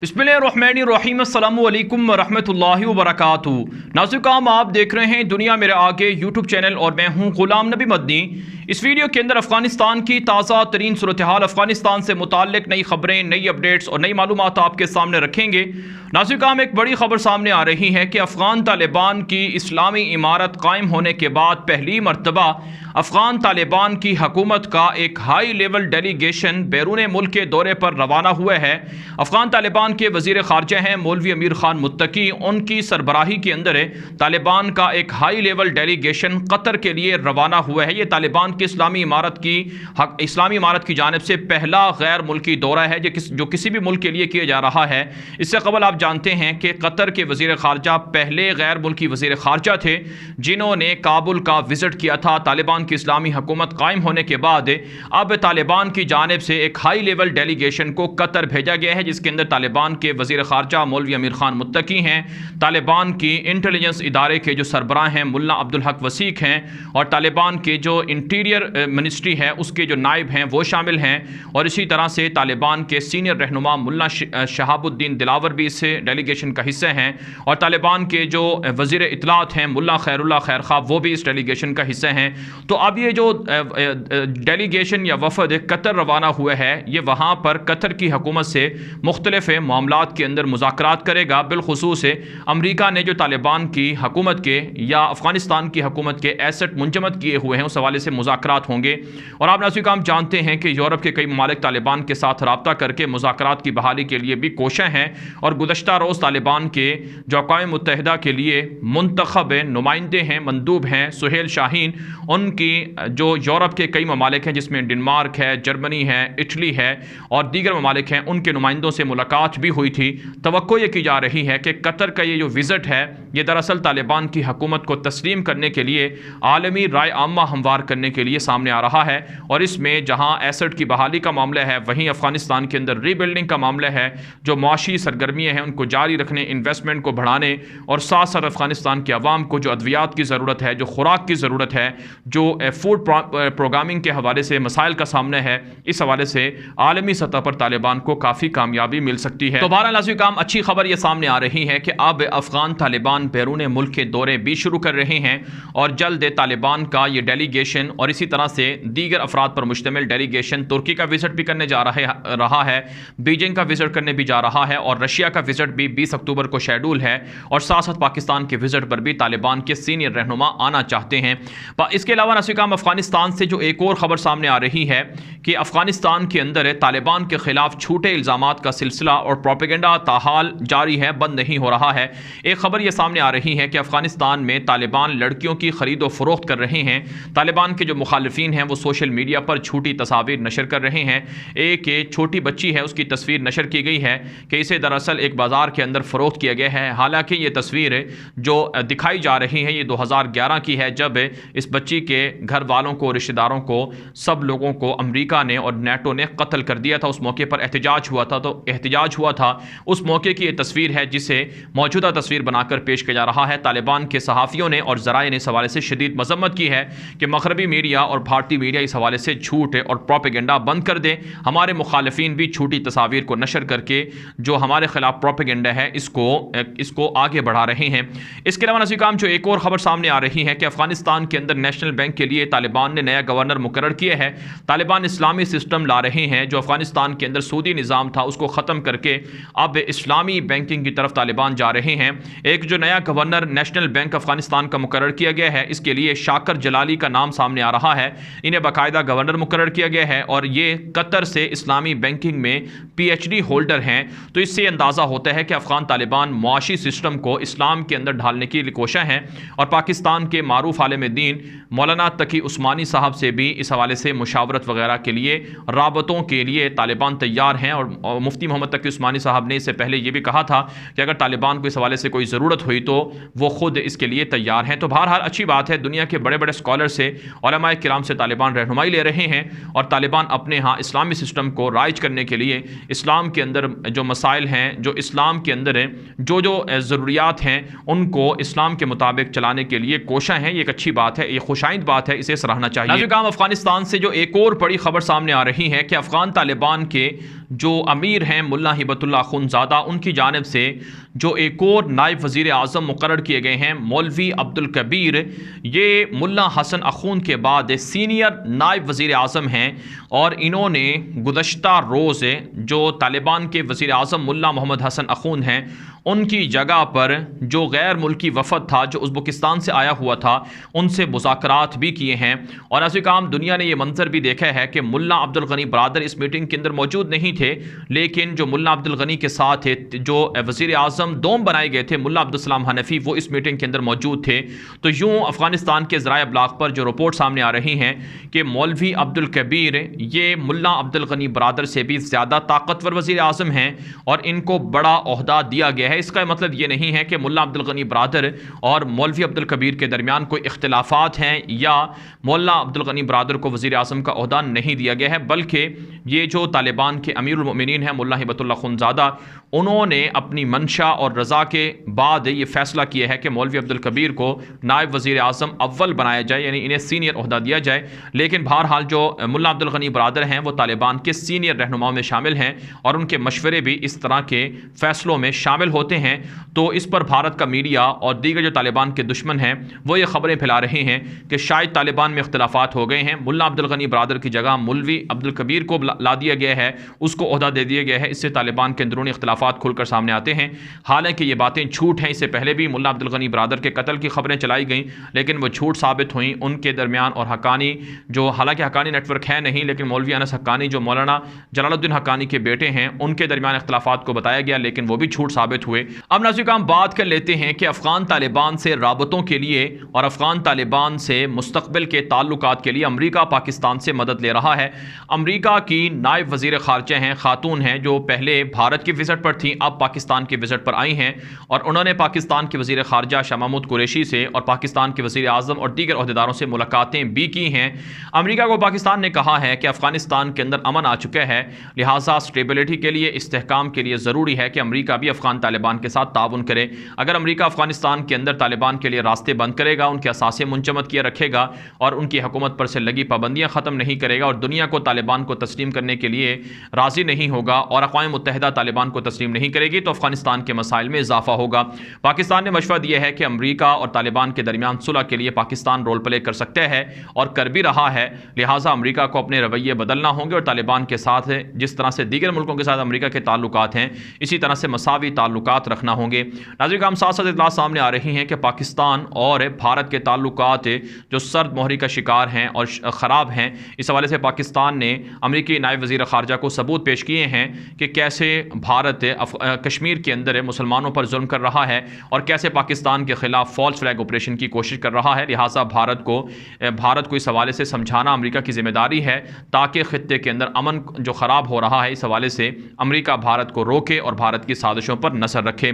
बिस्मिल्लाहिर्रहमानिर्रहीम अस्सलामु अलैकुम वरहमतुल्लाहि वबरकातुहू। नाज़रीन, आप देख रहे हैं दुनिया मेरे आगे यूट्यूब चैनल और मैं हूं गुलाम नबी मदनी। इस वीडियो के अंदर अफ़गानिस्तान की ताज़ा तरीन सूरत हाल, अफ़गानिस्तान से मुताल्लिक नई खबरें, नई अपडेट्स और नई मालूमात आपके सामने रखेंगे। नाज़रीन, एक बड़ी खबर सामने आ रही है कि अफ़गान तालिबान की इस्लामी इमारत कायम होने के बाद पहली मरतबा अफ़गान तालिबान की हुकूमत का एक हाई लेवल डेलीगेशन बैरून मुल्क के दौरे पर रवाना हुआ है। अफ़गान तालिबान के वज़ीर ख़ारजा हैं मौलवी अमीर ख़ान मुत्तकी, उनकी सरबराही के अंदर तालिबान का एक हाई लेवल डेलीगेशन कतर के लिए रवाना हुआ है। ये तालिबान की इस्लामी इमारत की जानिब से पहला गैर मुल्की दौरा है जो किसी भी मुल्क के लिए किया जा रहा है। इससे कबल आप जानते हैं कि कतर के वज़ीर ख़ारजा पहले गैर मुल्की वज़ीर ख़ारजा थे जिन्होंने काबुल का विज़िट किया था। तालिबान की इस्लामी हुकूमत कायम होने के बाद अब तालिबान की जानिब से एक हाई लेवल डेलीगेशन को कतर भेजा गया है, जिसके अंदर तालिबान के वज़ीर ख़ारजा मौलवी अमीर ख़ान मुत्तकी हैं, तालिबान की इंटेलिजेंस इदारे के जो सरबराह हैं मुल्ला अब्दुल हक वसीक हैं, और तालिबान के जो इंटीरियर मिनिस्ट्री है उसके जो नायब हैं वो शामिल हैं, और इसी तरह से तालिबान के सीनियर रहनुमा मुल्ला शहाबुद्दीन दिलावर भी इस डेलीगेशन का हिस्सा हैं, और तालिबान के जो वज़ीर इत्तलात हैं मुल्ला खैरुल्लाह खैर ख़ां वो भी इस डेलीगेशन का हिस्सा हैं। तो अब ये जो डेलीगेशन या वफ़द कतर रवाना हुआ है, ये वहाँ पर कतर की हुकूमत से मुख्तलिफ़ मामलात के अंदर मुज़ाकरात करेगा। बिलखुसूस अमरीका ने जो तालिबान की हुकूमत के या अफ़गानिस्तान की हुकूमत के एसेट मुंजमद किए हुए हैं उस हवाले से मुज़ाकरात होंगे। और आप नाज़रीन जानते हैं कि यूरोप के कई ममालिक तालिबान के साथ रब्ता करके मुज़ाकरात की बहाली के लिए भी कोशें हैं, और गुज़श्ता रोज़ तालिबान के जो अक़वाम मुत्तहिदा के लिए मुंतखब नुमाइंदे हैं, मंदूब हैं सुहेल शाहीन, उनकी जो यूरोप के कई ममालिक हैं जिसमें डेनमार्क है, जर्मनी है, इटली है और दीगर ममालिक हैं, उनके नुमाइंदों से मुलाकात भी हुई थी। तवक्को ये की जा रही है कि कतर का ये जो विज़िट है ये दरअसल तालिबान की हुकूमत को तस्लीम करने के लिए, आलमी राय आम्मा हमवार करने के लिए सामने आ रहा है। और इसमें जहाँ एसेट की बहाली का मामला है, वहीं अफ़गानिस्तान के अंदर रीबिल्डिंग का मामला है, जो मुआशी सरगर्मियाँ हैं उनको जारी रखने, इन्वेस्टमेंट को बढ़ाने, और साथ साथ अफ़गानिस्तान के अवाम को जो अद्वियात की ज़रूरत है, जो खुराक की ज़रूरत है, जो फूड प्रोग्रामिंग के हवाले से मसाइल का सामना है, इस हवाले से आलमी सतह पर तालिबान को काफ़ी कामयाबी मिल सकती है। तो बहरहाल नाज़रीन, अच्छी खबर यह सामने आ रही है कि अब अफ़गान तालिबान बैरून मुल्क के दौरे भी शुरू कर रहे हैं, और जल्द तालिबान का ये डेलीगेशन और इसी तरह से दीगर अफराद पर मुश्तमिल डेलीगेशन तुर्की का विज़िट भी करने जा रहा है, बीजिंग का विज़िट करने भी जा रहा है, और रशिया का विज़िट भी 20 अक्टूबर को शेड्यूल है, और साथ साथ पाकिस्तान के विज़िट पर भी तालिबान के सीनियर रहनुमा आना चाहते हैं। इसके अलावा नाज़रीन, अफ़गानिस्तान से जो एक और ख़बर सामने आ रही है कि अफ़गानिस्तान के अंदर तालिबान के ख़िलाफ़ झूठे इल्ज़ामात का सिलसिला और प्रोपेगेंडा ताहाल जारी है, बंद नहीं हो रहा है। एक ख़बर यह सामने आ रही है कि अफ़गानिस्तान में तालिबान लड़कियों की ख़रीद व फ़रोख्त कर रहे हैं। तालिबान के जो मुखालिफिन हैं वो सोशल मीडिया पर झूठी तस्वीर नशर कर रहे हैं। एक छोटी बच्ची है, उसकी तस्वीर नशर की गई है कि इसे दरअसल एक बाज़ार के अंदर फ़रोख्त किया गया है। हालाँकि ये तस्वीर जो दिखाई जा रही है ये 2011 की है, जब इस बच्ची के घर वालों को, रिश्तेदारों को, सब लोगों को अमेरिका ने और नेटो ने कत्ल कर दिया था। उस मौके पर एहतजाज हुआ था। उस मौके की ये तस्वीर है जिसे मौजूदा तस्वीर बनाकर पेश किया जा रहा है। तालिबान के सहाफ़ियों ने और ज़राए ने इस हवाले से शदीद मज़म्मत की है कि मग़रबी मीडिया और भारतीय मीडिया इस हवाले से झूठ और प्रोपेगेंडा बंद कर दें। हमारे मुखालिफिन भी झूठी तस्वीर को नशर करके जो हमारे ख़िलाफ़ प्रोपेगेंडा है इसको आगे बढ़ा रहे हैं। इसके अलावा नाज़रीन, जो एक और ख़बर सामने आ रही है कि अफ़गानिस्तान के अंदर नेशनल बैंक के लिए तालिबान ने नया गवर्नर मुकर्रर किया है। तालिबान इस्लामी सिस्टम ला रहे हैं, जो अफ़गानिस्तान के अंदर सूदी निज़ाम था उसको ख़त्म करके अब इस्लामी बैंकिंग की तरफ तालिबान जा रहे हैं। एक जो नया गवर्नर नेशनल बैंक अफ़गानिस्तान का मुकर्रर किया गया है, इसके लिए शाकर जलाली का नाम सामने आ रहा है। इन्हें बाकायदा गवर्नर मुकर्रर किया गया है, और ये कतर से इस्लामी बैंकिंग में PhD होल्डर हैं। तो इससे अंदाज़ा होता है कि अफ़गान तालिबान मुआशी सिस्टम को इस्लाम के अंदर ढालने की कोशिश हैं, और पाकिस्तान के मारूफ आलिम दीन मौलाना तकी उस्मानी साहब से भी इस हवाले से मुशावरत वगैरह के लिए, राबतों के लिए तालिबान तैयार हैं। और मुफ्ती मोहम्मद तकी उस्मानी साहब ने इससे पहले ये भी कहा था कि अगर तालिबान को इस हवाले से कोई ज़रूरत हुई तो वो ख़ुद इसके लिए तैयार हैं। तो बहरहाल अच्छी बात है, दुनिया के बड़े बड़े स्कॉलर से, उलमाए किराम से तालिबान रहनुमाई ले रहे हैं, और तालिबान अपने यहाँ इस्लामी सिस्टम को राइज करने के लिए इस्लाम के अंदर जो मसाइल हैं, जो इस्लाम के अंदर जो ज़रूरियात हैं उनको इस्लाम के मुताबिक चलाने के लिए कोशिश हैं। ये एक अच्छी बात है, ये खुशाइंद बात है, इसे सराहना चाहिए। अफ़गानिस्तान से जो एक और बड़ी खबर सामने आ रही है कि अफ़गान तालिबान के जो अमीर हैं मुल्ला हिबतुल्लाह अख़ुंज़ादा, उनकी जानिब से जो एक और नायब वज़ीर आज़म मुकर्रर किए गए हैं मौलवी अब्दुल कबीर, ये मुल्ला हसन अख़ून के बाद सीनियर नायब वज़ीर आज़म हैं और इन्होंने गुज़श्ता रोज़ जो तालिबान के वज़ीर आज़म मुल्ला मोहम्मद हसन अख़ून हैं उनकी जगह पर जो गैर मुल्की वफ़द था जो उज़्बेकिस्तान से आया हुआ था उनसे मुज़ाकरात भी किए हैं। और ऐसे काम दुनिया ने ये मंजर भी देखा है कि मुल्ला अब्दुल गनी बरादर इस मीटिंग के अंदर मौजूद नहीं थे, लेकिन जो मुल्ला अब्दुल गनी के साथ जो वज़ीर आज़म दोम बनाए गए थे मुल्ला अब्दुल सलाम हनफी, वो इस मीटिंग के अंदर मौजूद थे। तो यूँ अफ़गानिस्तान के ज़राए अबलाग पर जो रिपोर्ट सामने आ रही हैं कि मौलवी अब्दुल कबीर ये मुल्ला अब्दुल गनी बरादर से भी ज़्यादा ताकतवर वज़ीर आज़म हैं और इनको बड़ा ओहदा दिया गया है। इसका मतलब ये नहीं है कि मुल्ला अब्दुल गनी बरादर और मौलवी अब्दुल कबीर के दरमियान कोई इख्तिलाफात हैं या मुल्ला अब्दुल गनी बरादर को वज़ीर आज़म का ओहदा नहीं दिया गया है, बल्कि ये जो तालिबान के अमीरुल मोमिनीन हैं मुल्ला हिबतुल्लाह अख़ुंज़ादा, उन्होंने अपनी मंशा और रज़ा के बाद ये फ़ैसला किया है कि मौलवी अब्दुल कबीर को नायब वज़ीर आज़म अव्वल बनाया जाए, यानी इन्हें सीनियर ओहदा दिया जाए। लेकिन बहरहाल जो मुल्ला अब्दुल गनी बरादर हैं वो तालिबान के सीनियर रहनुमाओं में शामिल हैं और उनके मशवरे भी इस तरह के फ़ैसलों में शामिल होते हैं। तो इस पर भारत का मीडिया और दीगर जो तालिबान के दुश्मन हैं वो ये खबरें फैला रहे हैं कि शायद तालिबान में इख्तिलाफात हो गए हैं, मुल्ला अब्दुल गनी बरादर की जगह मौलवी अब्दुल कबीर को ला दिया गया है, उसको ओहदा दे दिया गया है। इससे तालिबान के अंदरूनी इख्तिलाफात खुलकर सामने आते हैं। हालांकि ये बातें झूठ हैं। इससे पहले भी मुल्ला अब्दुल गनी बरादर के कत्ल की खबरें चलाई गईं, लेकिन वो झूठ साबित हुई। उनके दरमियान और हक्कानी जो, हालांकि हक्कानी नेटवर्क है नहीं, लेकिन मौलवी अनस हक्कानी जो मौलाना जलालुद्दीन हक्कानी के बेटे हैं उनके दरमियान इख्तिलाफात को बताया गया, लेकिन वो भी झूठ साबित हुए। अब नाज़रीन हम बात कर लेते हैं कि अफ़गान तालिबान से राबतों के लिए और अफ़गान तालिबान से मुस्तक़बिल के ताल्लुकात के लिए अमरीका पाकिस्तान से मदद ले रहा है। अमरीका की नायब वज़ीर ख़ारजा हैं, ख़ातून हैं, जो पहले भारत की विज़िट पर थी, अब पाकिस्तान की विज़िट पर आई हैं और उन्होंने पाकिस्तान के वज़ीर ख़ारजा शाह महमूद कुरैशी से और पाकिस्तान के वज़ीर आज़म और दीगर ओहदेदारों से मुलाकातें भी की हैं। अमरीका को पाकिस्तान ने कहा है कि अफ़गानिस्तान के अंदर अमन आ चुका है, लिहाजा स्टेबिलिटी के लिए, इस्तेहकाम के लिए ज़रूरी है कि अमरीका भी अफ़गान तालिबान के साथ ताउन करे। अगर अमरीका अफ़गानिस्तान के अंदर तालिबान के लिए रास्ते बंद करेगा, उनके असासे मुंजमद किए रखेगा और उनकी हुकूमत पर से लगी पाबंदियाँ ख़त्म नहीं करेगा और दुनिया को तालिबान को तस्लीम करने के लिए राज़ी नहीं होगा और अक़वाम मुत्तहिदा तालिबान को तस्लीम नहीं करेगी, तो अफ़गानिस्तान के मसाइल में इजाफा होगा। पाकिस्तान ने मशवरा दिया है कि अमरीका और तालिबान के दरमियान सुलह के लिए पाकिस्तान रोल प्ले कर सकता है और कर भी रहा है। लिहाजा अमरीका को अपने रवैये बदलना होंगे और तालिबान के साथ जिस तरह से दीगर मुल्कों के साथ अमरीका के ताल्लुकात हैं, इसी तरह से मसावी ताल्लुकात रखना होंगे। नाज़रीन हम साथ साथ इत्तला सामने आ रही हैं कि पाकिस्तान और भारत के ताल्लुकात जो सर्द मोहरी का शिकार हैं और ख़राब हैं, इस हवाले से पाकिस्तान ने अमरीकी नायब वज़ीर ख़ारजा को सबूत पेश किए हैं कि कैसे भारत कश्मीर के अंदर मुसलमानों पर जुल्म कर रहा है और कैसे पाकिस्तान के ख़िलाफ़ फॉल्स फ्लैग ऑपरेशन की कोशिश कर रहा है। लिहाजा भारत को इस हवाले से समझाना अमरीका की ज़िम्मेदारी है ताकि ख़ित्ते के अंदर अमन जो ख़राब हो रहा है, इस हवाले से अमरीका भारत को रोके और भारत की साजिशों पर नज़र रखे।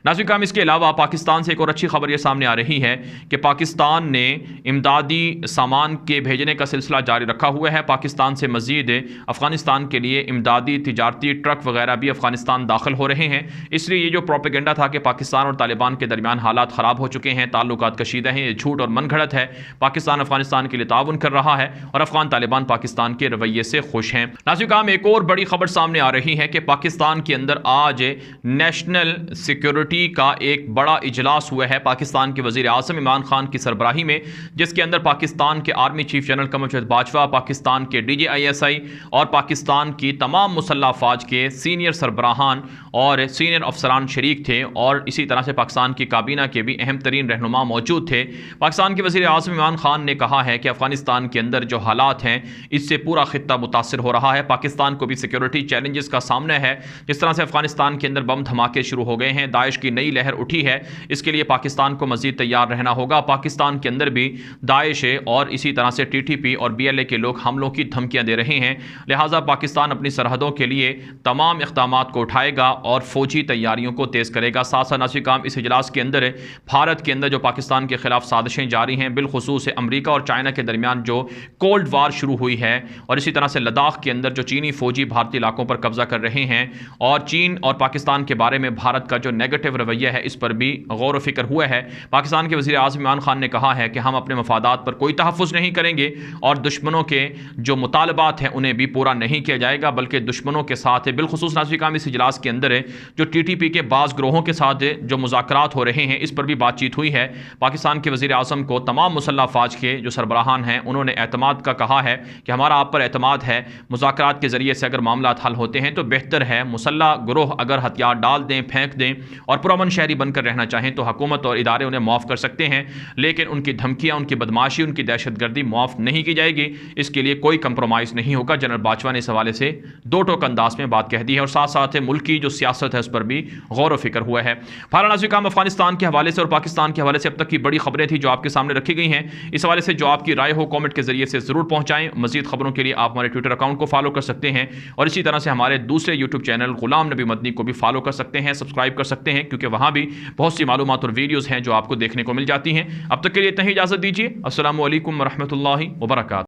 नाज़रीन इसके अलावा पाकिस्तान से एक और अच्छी खबर ये सामने आ रही है कि पाकिस्तान ने इमदादी सामान के भेजने का सिलसिला जारी रखा हुआ है। पाकिस्तान से मज़ीद अफ़गानिस्तान के लिए इमदादी तिजारती ट्रक वगैरह भी अफ़गानिस्तान दाखिल हो रहे हैं। इसलिए ये जो प्रोपेगेंडा था कि पाकिस्तान और तालिबान के दरमियान हालात ख़राब हो चुके हैं, ताल्लुकात कशीदा हैं, ये झूठ और मनगढ़ंत है। पाकिस्तान अफ़गानिस्तान के लिए ताउन कर रहा है और अफ़गान तालिबान पाकिस्तान के रवैये से खुश हैं। नाज़रीन एक और बड़ी खबर सामने आ रही है कि पाकिस्तान के अंदर आज नेशनल सिक्योरिटी का एक बड़ा इजलास हुआ है पाकिस्तान के वज़ीर आज़म इमरान खान की सरबराही में, जिसके अंदर पाकिस्तान के army chief general Qamar Javed Bajwa, Pakistan के DGISI और पाकिस्तान की तमाम मुसल्लह अफ़वाज के सीनियर सरबराहान और सीनियर अफसरान शरीक थे और इसी तरह से पाकिस्तान की काबीना के भी अहम तरीन रहनुमा मौजूद थे। पाकिस्तान के वज़ीर आज़म इमरान खान ने कहा है कि अफ़गानिस्तान के अंदर जो हालात हैं इससे पूरा खित्ता मुतासिर हो रहा है। पाकिस्तान को भी सिक्योरिटी चैलेंजेस का सामना है। जिस तरह से अफ़गानिस्तान के अंदर बम धमाके शुरू हो गए हैं, दाइश की नई लहर उठी है, इसके लिए पाकिस्तान को मज़ीद तैयार रहना होगा। पाकिस्तान के अंदर भी दाइश और इसी तरह से TTP और BLA के लोग हमलों की धमकियाँ दे रहे हैं। लिहाजा पाकिस्तान अपनी सरहदों के लिए तमाम इक़दामात को उठाएगा और फ़ौजी तैयारियों को तेज़ करेगा। साथ साथ नाज़रीन काम इस इजलास के अंदर भारत के अंदर जो पाकिस्तान के ख़िलाफ़ साजिशें जारी हैं, बिलखुसूस अमरीका और चाइना के दरमियान जो कोल्ड वार शुरू हुई है और इसी तरह से लद्दाख के अंदर जो चीनी फ़ौजी भारतीय इलाकों पर कब्ज़ा कर रहे हैं और चीन और पाकिस्तान के बारे में भारत का जो नेगेटिव रवैया है, इस पर भी गौर व फिक्र हुआ है। पाकिस्तान के वज़ीर आज़म इमरान खान ने कहा है कि हम अपने मफादात पर कोई तहफ़्फ़ुज़ नहीं करेंगे और दुश्मनों के जो मुतालबात हैं उन्हें भी पूरा नहीं किया जाएगा, बल्कि दुश्मनों के साथ है। बिलखुसूस नाज़रीन काम इस इजलास के अंदर है जो TTP के बाज़ ग्रोहों के साथ जो मुज़ाकरात हो रहे हैं इस पर भी बातचीत हुई है। पाकिस्तान के वज़ीर आज़म को तमाम मुसल्लह फ़ौज के जो सरबराहान हैं उन्होंने एतमाद का कहा है कि हमारा आप पर एतमाद है, मुज़ाकरात के ज़रिए से अगर मामला हल होते हैं तो बेहतर है। मुसल्लह ग्रोह अगर हथियार डाल दें, फेंक दें और पुरअमन शहरी बनकर रहना चाहें तो हुकूमत और इदारे उन्हें माफ़ कर सकते हैं, लेकिन उनकी धमकियाँ, उनकी बदमाशी, उनकी दहशतगर्दी माफ़ नहीं की जाएगी। इसके लिए कोई कंप्रोमाइज़ नहीं होगा। जनरल बाजवा ने इस हवाले से दो टोक अंदाज में बात कह दी है और साथ साथ मुल्क की जो सियासत है उस पर भी गौर व फिक्र हुआ है। नाज़रीन काम अफगानिस्तान के हवाले से और पाकिस्तान के हवाले से अब तक की बड़ी खबरें थी जो आपके सामने रखी गई हैं। इस हवाले से जो आपकी राय हो कमेंट के जरिए से ज़रूर पहुंचाएं। मज़ीद खबरों के लिए आप हमारे ट्विटर अकाउंट को फॉलो कर सकते हैं और इसी तरह से हमारे दूसरे यूट्यूब चैनल गुलाम नबी मदनी को भी फॉलो कर सकते हैं, सब्सक्राइब कर सकते हैं, क्योंकि वहाँ भी बहुत सी मालूमात और वीडियोज़ हैं जो आपको देखने को मिल जाती हैं। अब तक के लिए इतना ही इजाज़त दीजिए। अस्सलामु अलैकुम व रहमतुल्लाहि व बरकातुहू।